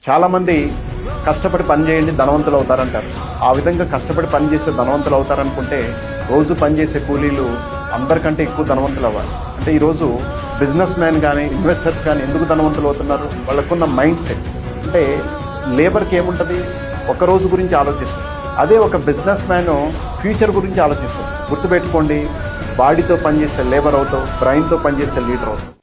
చాలామంది కష్టపడి పని చేయండి ధనవంతులు అవుతారంటారు. ఆ విధంగా కష్టపడి పని చేసే ధనవంతులు అవుతారనుకుంటే రోజు పనిచేసే కూలీలు అందరికంటే ఎక్కువ ధనవంతులు అవ్వాలి. అంటే ఈరోజు బిజినెస్ మ్యాన్ కానీ ఇన్వెస్టర్స్ కానీ ఎందుకు ధనవంతులు అవుతున్నారు? వాళ్ళకున్న మైండ్ సెట్. అంటే లేబర్కి ఏముంటుంది, ఒక రోజు గురించి ఆలోచిస్తారు. అదే ఒక బిజినెస్ మ్యాన్ ఫ్యూచర్ గురించి ఆలోచిస్తారు. గుర్తుపెట్టుకోండి, బాడీతో పనిచేసే లేబర్ అవుతావు, బ్రెయిన్తో పనిచేసే లీడర్ అవుతావు.